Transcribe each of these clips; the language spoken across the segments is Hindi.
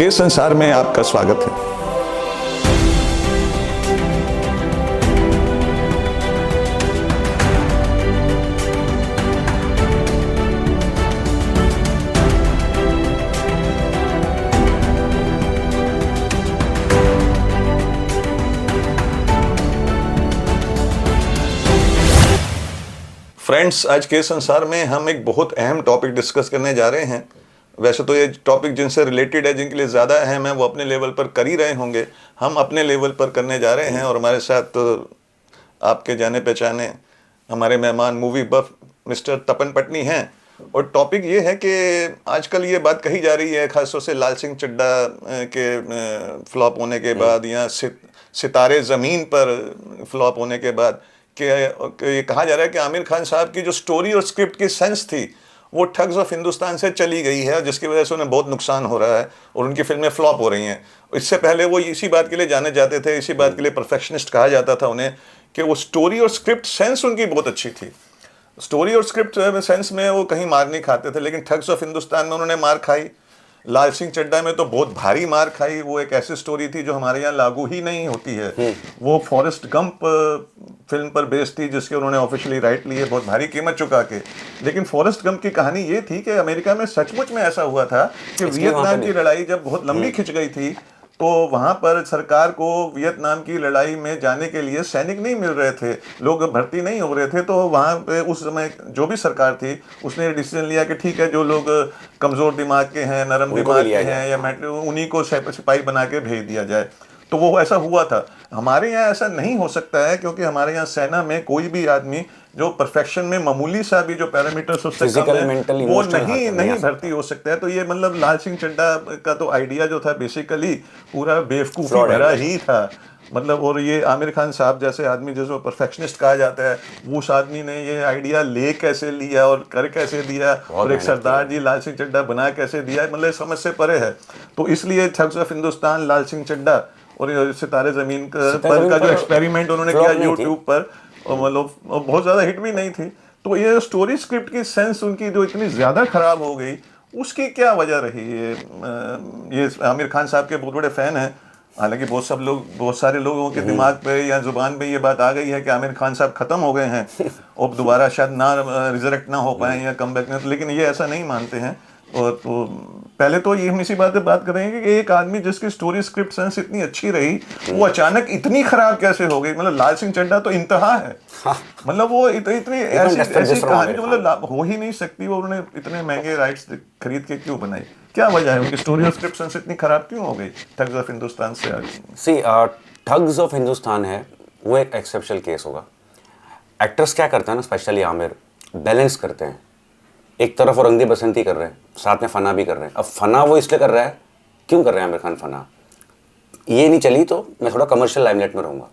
के संसार में आपका स्वागत है। फ्रेंड्स, आज के संसार में हम एक बहुत अहम टॉपिक डिस्कस करने जा रहे हैं। वैसे तो ये टॉपिक जिनसे रिलेटेड है, जिनके लिए ज़्यादा अहम है, वो अपने लेवल पर कर ही रहे होंगे। हम अपने लेवल पर करने जा रहे हैं और हमारे साथ तो आपके जाने पहचाने हमारे मेहमान मूवी बफ मिस्टर तपन पटनी हैं। और टॉपिक ये है कि आजकल ये बात कही जा रही है, खासतौर से लाल सिंह चड्ढा के फ्लॉप होने के बाद या सितारे ज़मीन पर फ्लॉप होने के बाद कि ये कहा जा रहा है कि आमिर खान साहब की जो स्टोरी और स्क्रिप्ट की सेंस थी वो ठग्स ऑफ हिंदुस्तान से चली गई है, जिसकी वजह से उन्हें बहुत नुकसान हो रहा है और उनकी फिल्में फ्लॉप हो रही हैं। इससे पहले वो इसी बात के लिए जाने जाते थे, इसी बात के लिए परफेक्शनिस्ट कहा जाता था उन्हें, कि वो स्टोरी और स्क्रिप्ट सेंस उनकी बहुत अच्छी थी। स्टोरी और स्क्रिप्ट सेंस में वो कहीं मार नहीं खाते थे, लेकिन ठग्स ऑफ हिंदुस्तान में उन्होंने मार खाई। लाल सिंह चड्ढा में तो बहुत भारी मार खाई। वो एक ऐसी स्टोरी थी जो हमारे यहाँ लागू ही नहीं होती है। वो फॉरेस्ट गंप फिल्म पर बेस्ड थी, जिसके उन्होंने ऑफिशियली राइट लिए बहुत भारी कीमत चुका के। लेकिन फॉरेस्ट गंप की कहानी ये थी कि अमेरिका में सचमुच में ऐसा हुआ था कि वियतनाम की लड़ाई जब बहुत लंबी खिंच गई थी तो वहाँ पर सरकार को वियतनाम की लड़ाई में जाने के लिए सैनिक नहीं मिल रहे थे, लोग भर्ती नहीं हो रहे थे। तो वहाँ पे उस समय जो भी सरकार थी उसने डिसीजन लिया कि ठीक है, जो लोग कमज़ोर दिमाग के हैं, नरम दिमाग के हैं या उन्हीं को सिपाही बना के भेज दिया जाए। तो वो ऐसा हुआ था। हमारे यहाँ ऐसा नहीं हो सकता है, क्योंकि हमारे यहाँ सेना में कोई भी आदमी जो परफेक्शन में मामूली सा भी जो पैरामीटर्स उससे कम है वो नहीं भर्ती हो सकता है। तो ये मतलब लाल सिंह चड्ढा का तो आइडिया जो था बेसिकली पूरा बेवकूफ़ी भरा ही था। मतलब, और ये आमिर खान साहब जैसे आदमी जिसको परफेक्शनिस्ट कहा जाता है, उस आदमी ने ये आइडिया ले कैसे लिया और कर कैसे दिया और एक सरदार जी लाल सिंह चड्ढा बना कैसे दिया, मतलब समझ से परे है। तो इसलिए ठग्स ऑफ हिंदुस्तान, लाल सिंह चड्ढा और सितारे ज़मीन पर का जो एक्सपेरिमेंट उन्होंने किया यूट्यूब पर, मतलब बहुत ज़्यादा हिट भी नहीं थी। तो ये स्टोरी स्क्रिप्ट की सेंस उनकी जो इतनी ज़्यादा ख़राब हो गई, उसकी क्या वजह रही है? ये आमिर खान साहब के बहुत बड़े फ़ैन हैं, हालांकि बहुत सारे लोगों के दिमाग पे या ज़ुबान पे ये बात आ गई है कि आमिर खान साहब ख़त्म हो गए हैं और दोबारा शायद ना रिजरेक्ट ना हो पाए या कम बैक ना, लेकिन ये ऐसा नहीं मानते हैं। और तो पहले तो ये हम इसी बात पे बात करेंगे कि एक आदमी जिसकी स्टोरी स्क्रिप्ट सेंस इतनी अच्छी रही, वो अचानक इतनी खराब कैसे हो गई? मतलब लाल सिंह चड्ढा तो इंतहा है। मतलब वो इतनी ऐसी कहानी जो मतलब हो ही नहीं सकती, वो उन्होंने इतने महंगे राइट्स खरीद के क्यों बनाई? क्या वजह है उनकी स्टोरी और स्क्रिप्ट सेंस इतनी खराब क्यों हो गई ठग्स ऑफ हिंदुस्तान से आगे? ठग्स ऑफ हिंदुस्तान है वो एक एक्सेप्शनल केस होगा। एक्टर्स क्या करते हैं ना, स्पेशली आमिर, बैलेंस करते हैं। एक तरफ वो रंग दे बसंती कर रहे हैं, साथ में फना भी कर रहे हैं। अब फना वो इसलिए कर रहा है, क्यों कर रहे हैं आमिर खान फना? ये नहीं चली तो मैं थोड़ा कमर्शियल लाइमलाइट में रहूंगा।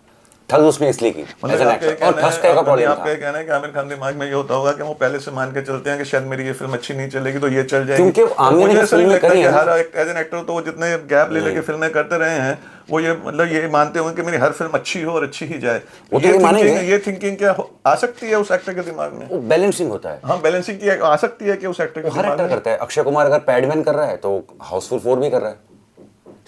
ठग्स उसने इसलिए की एज एन एक्टर, और ठग्स का प्रॉब्लम था। आपका कहना है कि आमिर खान दिमाग में ये होता होगा कि वो पहले से मान के चलते हैं कि शायद मेरी ये फिल्म अच्छी नहीं चलेगी तो ये चल जाएगी, क्योंकि आमिर ने फिल्में करी हैं। हर एज एन एक्टर तो वो जितने गैप ले लेके फिल्में करते रहे हैं, वो ये मतलब ये मानते होंगे कि मेरी हर फिल्म अच्छी हो और अच्छी ही जाए। ये थिंकिंग क्या आ सकती है उस एक्टर के दिमाग में? वो बैलेंसिंग होता है। हाँ, बैलेंसिंग की आ सकती है कि उस एक्टर के हर एक्टर करता है। अक्षय कुमार अगर पैडमैन कर रहा है तो हाउसफुल 4 भी कर रहा है।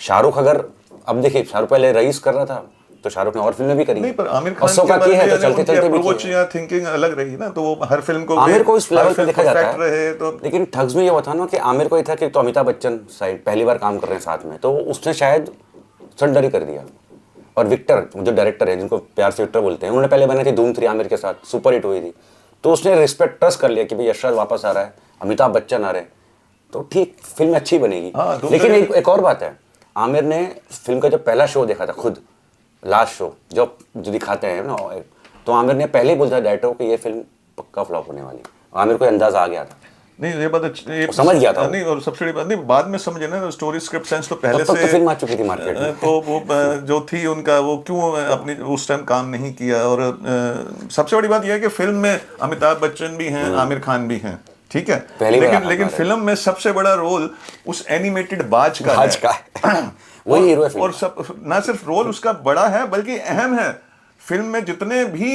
शाहरुख अगर, अब देखिए, शाहरुख पहले रईस कर रहा था तो शाहरुख ने और फिल्में भी करी। नहीं, पर आमिर खान की है तो चलते चलते अप्रोच या थिंकिंग अलग रही ना, तो वो हर फिल्म को आमिर को इस लेवल पे देखा जाता है रहे तो। लेकिन ठग्स में ये हुआ था ना कि आमिर को ये था कि तो अमिताभ बच्चन साइड पहली बार काम कर रहे हैं साथ में, तो उसने शायद सरेंडर ही कर दिया। और विक्टर जो डायरेक्टर है, जिनको प्यार से विक्टर बोलते हैं, उन्होंने पहले बनाई थी धूम 3 आमिर के साथ, सुपर हिट हुई थी। तो उसने रिस्पेक्ट ट्रस्ट कर लिया कि भाई यशराज वापस आ रहा है, अमिताभ बच्चन आ रहे हैं, तो ठीक फिल्म अच्छी बनेगी। लेकिन एक और बात है, आमिर ने फिल्म का जब पहला शो देखा था खुद, लास्ट शो जो दिखाते हैं ना, तो आमिर ने पहले ही बोला था डायरेक्टर को कि ये फिल्म पक्का फ्लॉप होने वाली। आमिर को अंदाजा आ गया था। नहीं, ये बात अच्छी समझ गया था। नहीं, और सबसे बड़ी बात नहीं, बाद में समझे ना, स्टोरी स्क्रिप्ट सेंस तो पहले से तो फिल्म आ चुकी थी मार्केट में। तो वो जो थी उनका, वो क्यों अपनी उस टाइम काम नहीं किया? और सबसे बड़ी बात यह है कि फिल्म में अमिताभ बच्चन भी हैं, आमिर खान भी हैं, ठीक है, लेकिन फिल्म में सबसे बड़ा रोल उस एनिमेटेड बाज का है। वही हीरो है। और सब ना सिर्फ रोल उसका बड़ा है बल्कि अहम है। फिल्म में जितने भी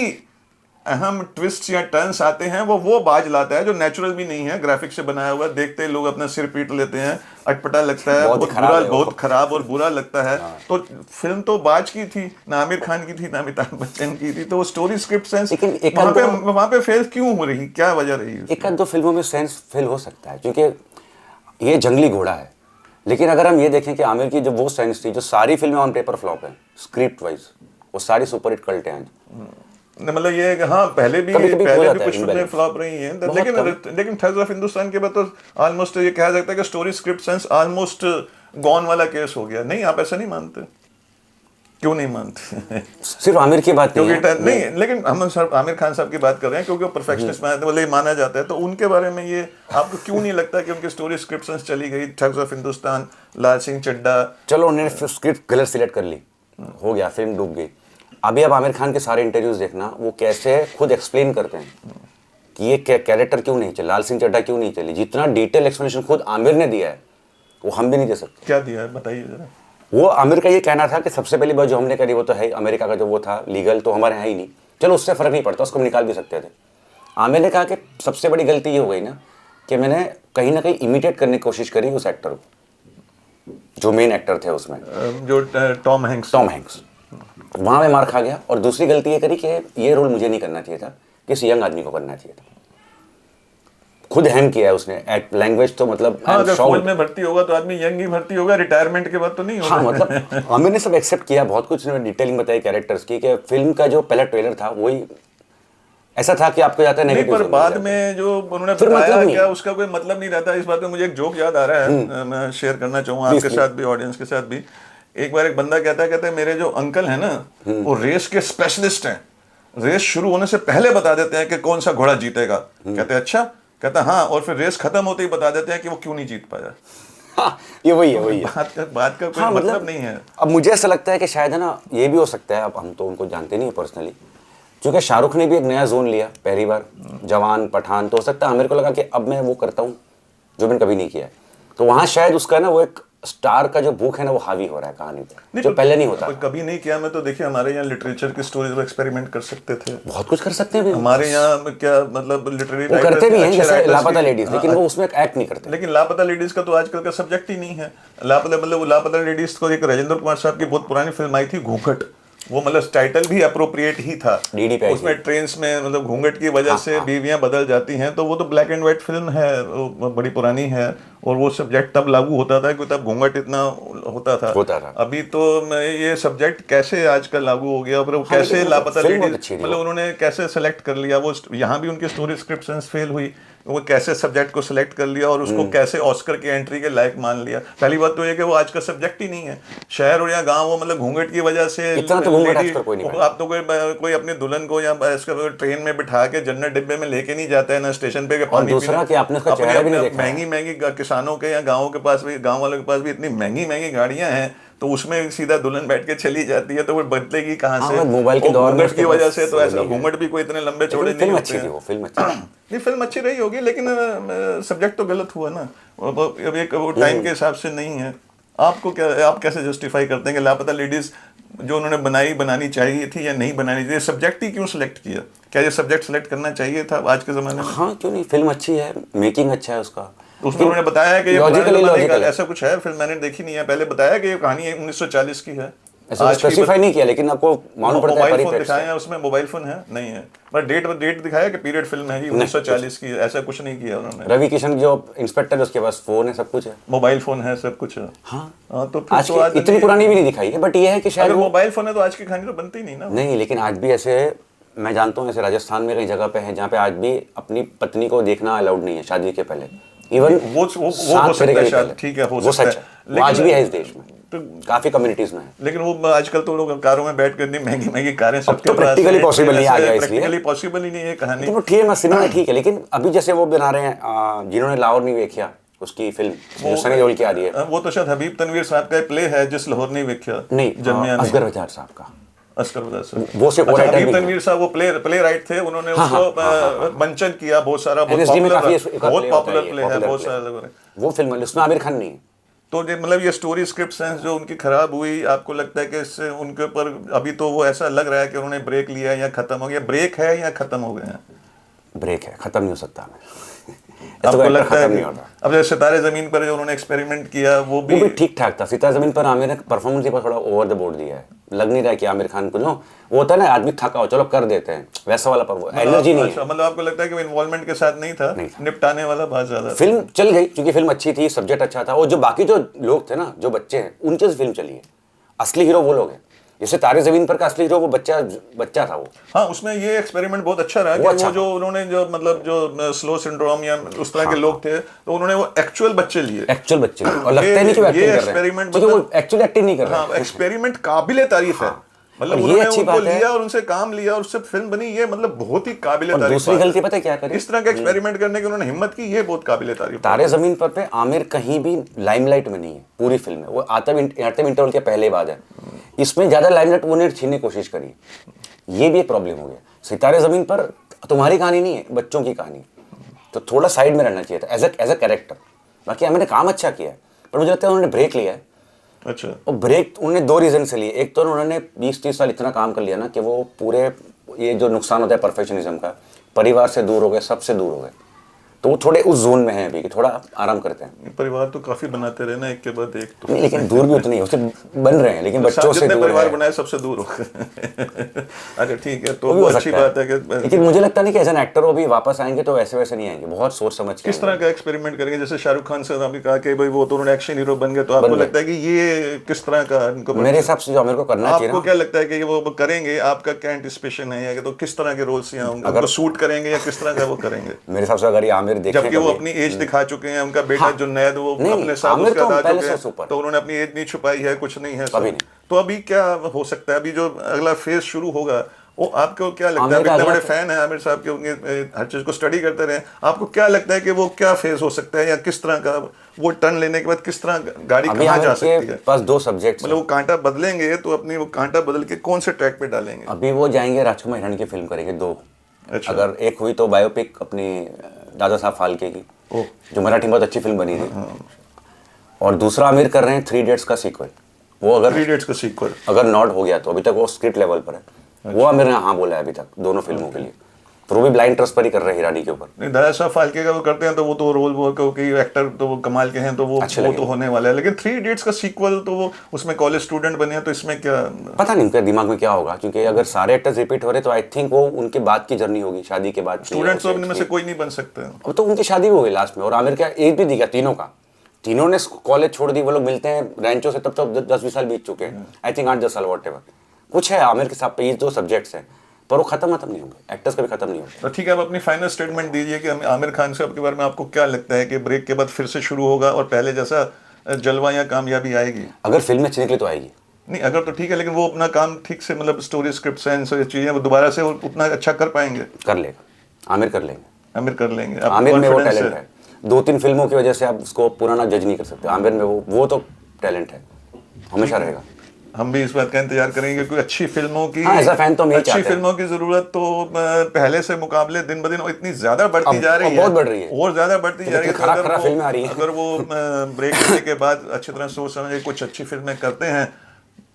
अहम ट्विस्ट या टर्न्स आते हैं वो बाज लाता है, जो नेचुरल भी नहीं है, ग्राफिक से बनाया हुआ, देखते ही लोग अपना सिर पीट लेते हैं, अटपटा लगता है, बहुत ही खराब है वो। बहुत खराब और बुरा लगता है। तो फिल्म तो बाज की थी, ना आमिर खान की थी, ना अमिताभ बच्चन की थी, तो वो स्टोरी स्क्रिप्ट सेंस लेकिन एक वहाँ पे फेल क्यों हो रही, क्या वजह रही? एक आध दो फिल्मों में सेंस फेल हो सकता है, क्योंकि ये जंगली घोड़ा है। लेकिन अगर हम ये देखें कि आमिर की जो वो सेंस थी, जो सारी फिल्में ऑन पेपर फ्लॉप है स्क्रिप्ट वाइज, वो सारी सुपरहिट कल्ट हैं आज। मतलब ये है कि हाँ, पहले भी कभी-कभी हो जाता है कुछ फिल्में imbalance। फ्लॉप रही हैं, बहुत लेकिन ठग्स ऑफ हिंदुस्तान के बाद तो ऑलमोस्ट ये कहा जाता है कि story script sense almost gone वाला केस हो गया। नहीं, आप ऐसा नहीं मानते? क्यों नहीं मानते? सिर्फ आमिर की बात नहीं क्योंकि है। नहीं, लेकिन हम सर आमिर खान साहब की बात कर रहे हैं, क्योंकि वो परफेक्शनिस्ट माना जाता है, तो उनके बारे में ये आपको क्यों नहीं लगता कि उनकी स्टोरी स्क्रिप्ट सेंस चली गई? ठग्स ऑफ हिंदुस्तान, लाल सिंह चड्ढा, चलो उन्होंने स्क्रिप्ट गलत सिलेक्ट कर ली, हो गया, फिल्म डूब गई। अभी आप आमिर खान के सारे इंटरव्यूज देखना, वो कैसे खुद एक्सप्लेन करते हैं कि ये कैरेक्टर क्यों नहीं चली, लाल सिंह चड्ढा क्यों नहीं चली। जितना डिटेल एक्सप्लेनेशन खुद आमिर ने दिया है वो हम भी नहीं दे सकते। क्या दिया है बताइए जरा। वो आमिर का ये कहना था कि सबसे पहली बात जो हमने करी वो तो है अमेरिका का जो वो था लीगल, तो हमारे यहाँ ही नहीं, चलो उससे फर्क नहीं पड़ता, उसको हम निकाल भी सकते थे। आमिर ने कहा कि सबसे बड़ी गलती ये हो गई ना कि मैंने कहीं ना कहीं इमिटेट करने की कोशिश करी उस एक्टर को, जो मेन एक्टर थे उसमें, जो टॉम हैंक्स। वहाँ मैं मार खा गया। और दूसरी गलती ये करी कि ये रोल मुझे नहीं करना चाहिए था, किसी यंग आदमी को करना चाहिए था। खुद हैम किया है उसने, लैंग्वेज तो मतलब हाँ, अगर फौज में भर्ती होगा तो आदमी यंग ही भर्ती होगा, रिटायरमेंट के बाद तो नहीं होगा। हाँ, मतलब आमिर ने सब एक्सेप्ट किया, बहुत कुछ डिटेलिंग बताई कैरेक्टर्स की, कि फिल्म का जो पहला ट्रेलर था वही ऐसा था कि आपको जाता है नहीं, नेगेटिव। पर बाद में जो उन्होंने फिर बताया मतलब नहीं। क्या, उसका कोई मतलब नहीं रहता। इस बात में मुझे एक जोक याद आ रहा है, मैं शेयर करना चाहूँगा आपके साथ भी, ऑडियंस के साथ भी। एक बार एक बंदा कहता है मेरे जो अंकल है ना, वो रेस के स्पेशलिस्ट हैं, रेस शुरू होने से पहले बता देते हैं कि कौन सा घोड़ा जीतेगा। कहते हैं अच्छा, कहता हाँ, और फिर रेस खत्म होते ही बता देते हैं कि वो क्यों नहीं जीत पाया। हाँ, ये वही है। बात का कोई हाँ, मतलब नहीं है। अब मुझे ऐसा लगता है कि शायद है ना, ये भी हो सकता है, अब हम तो उनको जानते नहीं पर्सनली, क्योंकि शाहरुख ने भी एक नया जोन लिया पहली बार, जवान, पठान, तो हो सकता है आमिर को लगा कि अब मैं वो करता हूँ जो मैंने कभी नहीं किया है। तो वहाँ शायद उसका ना वो एक स्टार का जो भूख है ना, वो हावी हो रहा है कहानी पे, जो पहले नहीं होता। कभी नहीं किया। मैं तो देखिए हमारे यहाँ लिटरेचर की स्टोरीज में एक्सपेरिमेंट कर सकते थे, बहुत कुछ कर सकते हैं हमारे यहाँ क्या मतलब लिटरेरी वो करते भी हैं, जैसे लापता लेडीज, लेकिन वो उसमें एक्ट नहीं करते। लेकिन लापता लेडीज का तो आजकल का सब्जेक्ट ही नहीं है। लापता लेडीज को एक राजेंद्र कुमार साहब की बहुत पुरानी फिल्म आई थी घूंघट, वो मतलब टाइटल भी अप्रोप्रिएट ही था। उसमें ट्रेन्स में मतलब घूंघट की वजह से बीवियां बदल जाती हैं, तो वो तो ब्लैक एंड व्हाइट फिल्म है, वो बड़ी पुरानी है, और वो सब्जेक्ट तब लागू होता था कि तब घूंघट इतना होता था। अभी तो ये सब्जेक्ट कैसे आजकल लागू हो गया, और कैसे लापता लेडीज मतलब उन्होंने कैसे सेलेक्ट कर लिया, वो यहाँ भी उनकी स्टोरी स्क्रिप्ट सेंस फेल हुई, वो कैसे सब्जेक्ट को सिलेक्ट कर लिया और उसको कैसे ऑस्कर की एंट्री के लायक मान लिया। पहली बात तो ये कि वो आज का सब्जेक्ट ही नहीं है, शहर और या गांव, वो मतलब घूंघट की वजह से आप तो कोई अपनी दुल्हन को या ट्रेन में बिठा के जनरल डिब्बे में लेके नहीं जाता है ना स्टेशन पे, पानी महंगी महंगी किसानों के या गाँव के पास भी, गाँव वालों के पास भी इतनी महंगी महंगी गाड़ियां हैं, तो उसमें सीधा दुल्हन बैठ के चली जाती है, तो वो बदलेगी कहाँ से? मोबाइल के दौर में की वजह से तो ऐसा घूंघट भी कोई इतने लंबे चौड़े नहीं होते हैं। फिल्म अच्छी रही होगी, लेकिन सब्जेक्ट तो गलत हुआ ना, अब एक वो टाइम के हिसाब से नहीं है। आपको क्या, आप कैसे जस्टिफाई करते हैं कि लापता लेडीज जो उन्होंने बनानी चाहिए थी या नहीं बनानी चाहिए, सब्जेक्ट ही क्यों सिलेक्ट किया? क्या ये सब्जेक्ट सिलेक्ट करना चाहिए था आज के ज़माने में? हाँ, क्यों नहीं, फिल्म अच्छी है, मेकिंग अच्छा है उसका। उसमें उन्होंने बताया कि लॉजिकल ऐसा कुछ है, फिल्म मैंने देखी नहीं है, पहले बताया कि ये कहानी 1940 की है, ऐसा स्पेसिफाई नहीं किया, लेकिन आपको मालूम पड़ता है। मोबाइल फोन दिखाया है उसमें, मोबाइल फोन है नहीं है, पर डेट दिखाया कि पीरियड फिल्म है जी 1940 की, ऐसा कुछ नहीं किया उन्होंने। रवि किशन जो इंस्पेक्टर है उसके पास फोन है, सब कुछ है, मोबाइल फोन है, सब कुछ है। हाँ, तो आज इतनी पुरानी भी नहीं दिखाई है, बट ये है कि शायद मोबाइल फोन है तो आज की कहानी तो बनती नहीं ना। नहीं, लेकिन आज भी ऐसे मैं जानता हूँ, ऐसे राजस्थान में कई जगह पे है जहाँ पे आज भी अपनी पत्नी को देखना अलाउड नहीं है शादी के पहले, इवन वो हो सकता है, ठीक है, हो सकता है, लेकिन आज भी है इस देश में, तो काफी कम्युनिटीज में है। लेकिन वो आजकल तो लोग कारों में बैठ कर महंगी महंगी कारें सबके पास, प्रैक्टिकली पॉसिबल नहीं आ गया, इसलिए प्रैक्टिकली पॉसिबल ही नहीं है कहानी। तो ठीक है, सिनेमा ठीक है, लेकिन अभी जैसे वो बना रहे हैं जिन्होंने लाहौर नहीं देखा, उसकी फिल्म जो सनी देओल की आ रही है, वो तो शायद हबीब तनवीर साहब का प्ले है जिस लाहौर नहीं देखा, नहीं, असगर बजाज साहब का, वो से हबीब तनवीर साहब वो प्ले राइट थे, उन्होंने उसको मंचन किया, बहुत सारा, बहुत पॉपुलर प्ले है, बहुत सारा। वो फिल्म उसमें आमिर खान नहीं है, तो ये मतलब ये स्टोरी स्क्रिप्ट सेंस जो उनकी खराब हुई, आपको लगता है कि इससे उनके ऊपर अभी तो वो ऐसा लग रहा है कि उन्होंने ब्रेक लिया है या खत्म हो गया, ब्रेक है या खत्म हो गए हैं? ब्रेक है, खत्म नहीं हो सकता हमें। आपको लगता है नहीं कि होता। अब जैसे सितारे जमीन पर जो उन्होंने एक्सपेरिमेंट किया वो भी ठीक ठाक था। सितारे जमीन पर आमिर ने परफॉर्मेंस पर थोड़ा ओवर द बोर्ड दिया है, लग नहीं रहा है कि आमिर खान को, जो वो होता है ना आदमी थका हो चलो कर देते हैं, वैसा वाला पर वो एनर्जी नहीं है। मतलब आपको लगता है कि वो इन्वॉल्वमेंट के साथ नहीं था, निपटाने वाला बहुत ज्यादा था। फिल्म चल गई क्योंकि फिल्म अच्छी थी, सब्जेक्ट अच्छा था, और जो बाकी जो लोग थे ना, जो बच्चे हैं, उनके से फिल्म चली है। असली हीरो वो लोग हैं। जैसे तारे जमीन पर का असली हीरो वो बच्चा था वो। हाँ, उसमें ये एक्सपेरिमेंट बहुत अच्छा रहा कि वो जो उन्होंने जो मतलब जो स्लो सिंड्रोम या उस तरह के लोग थे, तो उन्होंने वो एक्चुअल बच्चे लिए, और लगता ही नहीं कि वो एक्टिंग कर रहे हैं, क्योंकि वो एक्चुअली एक्टिंग नहीं कर रहे हैं। हाँ, एक्सपेरिमेंट काबिले तारीफ है। मतलब ये उन्होंने अच्छी उनको बात है। लिया और उनसे काम लिया और उससे फिल्म बनी, ये मतलब बहुत ही काबिले तारीफ। दूसरी गलती पता है क्या करी? इस तरह का एक्सपेरिमेंट करने की उन्होंने हिम्मत की, ये बहुत काबिले तारीफ। तारे जमीन पर पे आमिर कहीं भी लाइमलाइट में नहीं है पूरी फिल्म में, वो आते इंटरवल के पहले बाद है। इसमें ज्यादा लाइमलाइट उन्हें छीनने की कोशिश करी, ये भी एक प्रॉब्लम हो गया। सितारे जमीन पर तुम्हारी कहानी नहीं है, बच्चों की कहानी, तो थोड़ा साइड में रहना चाहिए था एज अ कैरेक्टर। बाकी आमिर ने काम अच्छा किया है, पर मुझे लगता है उन्होंने ब्रेक लिया है। अच्छा, और ब्रेक उन्होंने 2 रीजन से लिए। एक तो उन्होंने 20-30 साल इतना काम कर लिया ना कि वो पूरे ये जो नुकसान होता है परफेक्शनिज्म का, परिवार से दूर हो गए, सबसे दूर हो गए, तो वो थोड़े उस जोन में है अभी कि थोड़ा आराम करते हैं। परिवार तो काफी बनाते रहे ना, एक के बाद एक, तो नहीं, लेकिन दूर भी उतनी है, उससे बन रहे हैं, लेकिन बच्चों से दूर परिवार है। बनाए सबसे दूर हो अच्छा ठीक है, तो वो भी हो अच्छी सकता है। बात है कि लेकिन मुझे लगता नहीं कि एज एन एक्टर वो भी वापस आएंगे तो वैसे वैसे नहीं आएंगे, बहुत सोच समझ के किस तरह का एक्सपेरिमेंट करेंगे। जैसे शाहरुख खान से अभी कहा कि भाई वो तो उन्होंने एक्शन हीरो बन गए, तो आपको लगता है कि ये किस तरह का इनको मेरे हिसाब से जो आमिर को करना चाहिए आपको ना, क्या लगता है कि वो करेंगे? आपका क्या एंटिसिपेशन है, या तो किस तरह के रोल्स यहाँ होंगे, उनको सूट करेंगे या किस तरह का वो करेंगे? मेरे हिसाब से अगर ये आमिर देखें जबकि वो अपनी एज दिखा चुके हैं, उनका बेटा जुनैद वो अपने साथ आमिर उसका तो था पहले चुके से हैं, सुपर। तो उन्होंने अपनी एज नहीं छुपाई है, कुछ नहीं है अभी नहीं। तो अभी क्या हो सकता है? अभी जो अगला फेज शुरू होगा, वो आपको क्या लगता है? इतने बड़े फैन है आमिर साहब के, उनके हर चीज को स्टडी करते रहे, आपको क्या लगता है कि वो क्या फेज हो सकता है, या किस तरह का वो टर्न लेने के बाद किस तरह गाड़ी कहाँ जा सकती है? पास 2 सब्जेक्ट, मतलब वो कांटा बदलेंगे तो अपनी वो कांटा बदल के कौन से ट्रैक पे डालेंगे? अभी वो जाएंगे राजकुमार हिरानी की फिल्म करेंगे 2। अच्छा। अगर एक हुई तो बायोपिक अपनी दादा साहब फाल्के की, जो मराठी में बहुत अच्छी फिल्म बनी थी, और दूसरा आमिर कर रहे हैं 3 इडियट्स का सीक्वल। वो अगर 3 इडियट्स का सीक्वल अगर नॉट हो गया तो अभी तक वो स्क्रिप्ट लेवल पर है। वो आमिर ने हाँ बोला है अभी तक दोनों फिल्मों के लिए, तो वो भी ब्लाइंड ट्रस्ट पर ही कर रहे हैं हिरानी के ऊपर। नहीं, दादा साहब फाल्के का वो करते हैं तो वो तो रोल वो क्योंकि एक्टर तो वो कमाल के हैं, तो वो तो होने वाला है। लेकिन 3 इडियट्स का सीक्वल तो वो उसमें कॉलेज स्टूडेंट बने हैं, तो इसमें क्या पता नहीं उनके दिमाग में क्या होगा, क्योंकि अगर सारे एक्टर्स रिपीट हो रहे तो आई थिंक वो उनके बाद की जर्नी होगी, शादी के बाद। स्टूडेंट्स तो इनमें से कोई नहीं बन सकते। अब तो उनकी शादी भी हो गई लास्ट में, और आमिर का एज भी दिखा तीनों का, तीनों ने कॉलेज छोड़ दी, वो लोग मिलते हैं रैंचो से तब तो 10-20 साल बीत चुके हैं, आई थिंक 8-10 साल वॉटेवर कुछ है आमिर के साथ। ये 2 सब्जेक्ट्स हैं, पर वो खत्म नहीं होंगे, एक्टर्स का भी खत्म नहीं होगा। तो ठीक है, आप अपनी फाइनल स्टेटमेंट दीजिए कि आमिर खान साहब के बारे में आपको क्या लगता है कि ब्रेक के बाद फिर से शुरू होगा और पहले जैसा जलवा या कामयाबी आएगी? अगर फिल्म अच्छी निकली तो आएगी। नहीं, अगर तो ठीक है, लेकिन वो अपना काम ठीक से मतलब स्टोरी स्क्रिप्ट सेंस और चीजें वो दोबारा से उतना अच्छा कर पाएंगे? कर लेगा आमिर, कर लेंगे। आमिर कर लेंगे, आमिर में वो टैलेंट है। 2-3 फिल्मों की वजह से आप उसको पुराना जज नहीं कर सकते। आमिर में वो तो टैलेंट है, हमेशा रहेगा। हम भी इस बात का इंतजार करेंगे कि अच्छी फिल्मों की ऐसा फैन तो अच्छी फिल्मों की जरूरत तो पहले से मुकाबले दिन ब दिन इतनी ज्यादा बढ़ती जा रही है, बहुत बढ़ रही है, और ज्यादा बढ़ती जा रही है। खराब फिल्में आ रही है। अगर वो ब्रेक लेने के बाद अच्छी तरह सोच समझ के कुछ अच्छी फिल्में करते हैं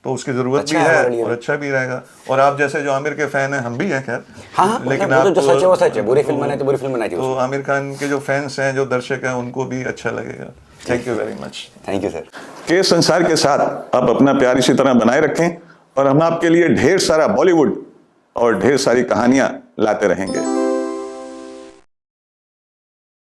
तो उसकी जरूरत भी है और अच्छा भी रहेगा। और आप जैसे जो आमिर के फैन हैं, हम भी हैं खैर, लेकिन आप जो सच है वो सच है, बुरी फिल्म बनाई तो बुरी फिल्म बनाई थी। तो आमिर खान के जो फैंस हैं, जो दर्शक हैं, उनको भी अच्छा लगेगा। Thank you very much. Thank you sir. के संसार के साथ आप अपना प्यार इसी तरह बनाए रखें और हम आपके लिए ढेर सारा बॉलीवुड और ढेर सारी कहानियां लाते रहेंगे।